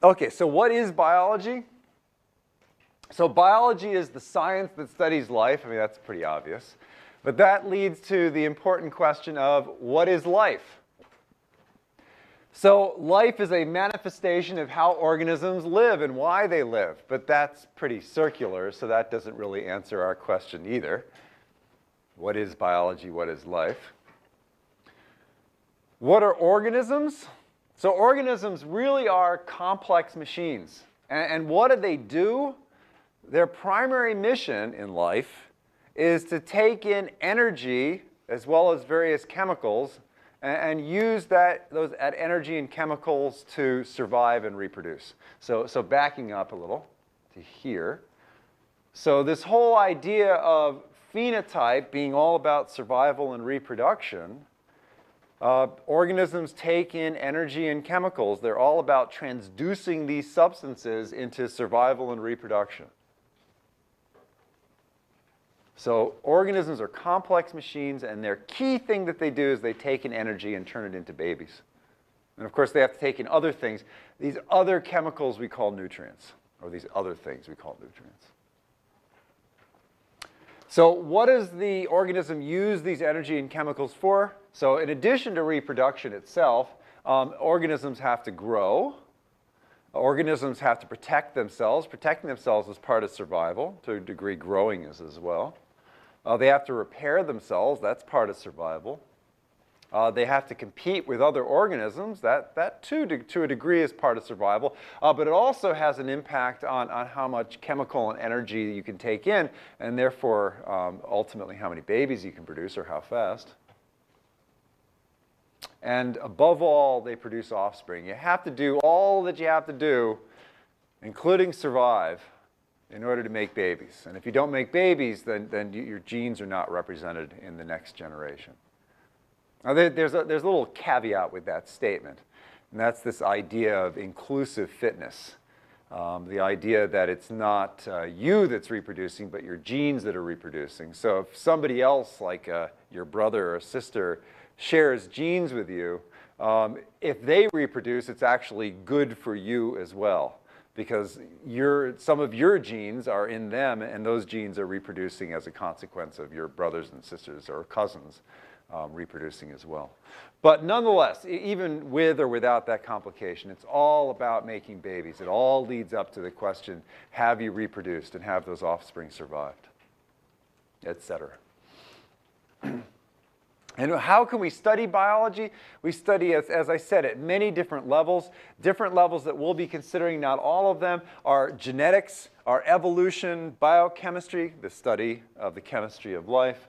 Okay, so what is biology? So biology is the science that studies life. I mean, that's pretty obvious. But that leads to the important question of what is life? So life is a manifestation of how organisms live and why they live. But that's pretty circular, so that doesn't really answer our question either. What is biology? What is life? What are organisms? So organisms really are complex machines. And what do they do? Their primary mission in life is to take in energy as well as various chemicals and use that energy and chemicals to survive and reproduce. So backing up a little to here. So this whole idea of phenotype being all about survival and reproduction, organisms take in energy and chemicals. They're all about transducing these substances into survival and reproduction. So organisms are complex machines, and their key thing that they do is they take in energy and turn it into babies. And of course, they have to take in other things. These other chemicals we call nutrients, or these other things we call nutrients. So what does the organism use these energy and chemicals for? So in addition to reproduction itself, organisms have to grow. Organisms have to protect themselves. Protecting themselves is part of survival. To a degree, growing is as well. They have to repair themselves. That's part of survival. They have to compete with other organisms. That too, to a degree, is part of survival. But it also has an impact on how much chemical and energy you can take in, and therefore, ultimately, how many babies you can produce or how fast. And above all, they produce offspring. You have to do all that you have to do, including survive, in order to make babies. And if you don't make babies, then your genes are not represented in the next generation. Now, there's a little caveat with that statement, and that's this idea of inclusive fitness. The idea that it's not you that's reproducing, but your genes that are reproducing. So if somebody else, like your brother or sister, shares genes with you, if they reproduce, it's actually good for you as well, because some of your genes are in them, and those genes are reproducing as a consequence of your brothers and sisters or cousins reproducing as well. But nonetheless, even with or without that complication, it's all about making babies. It all leads up to the question, have you reproduced and have those offspring survived, etc. And how can we study biology? We study, as I said, at many different levels that we'll be considering. Not all of them are genetics, are evolution, biochemistry, the study of the chemistry of life.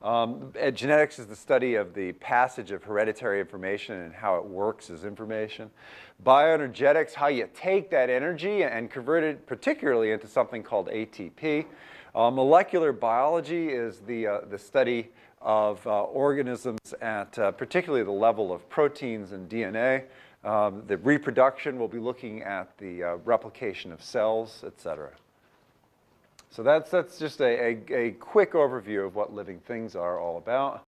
Genetics is the study of the passage of hereditary information and how it works as information. Bioenergetics, how you take that energy and convert it particularly into something called ATP. Molecular biology is the study of organisms at particularly the level of proteins and DNA. The reproduction, we'll be looking at the replication of cells, etc. So that's just a quick overview of what living things are all about.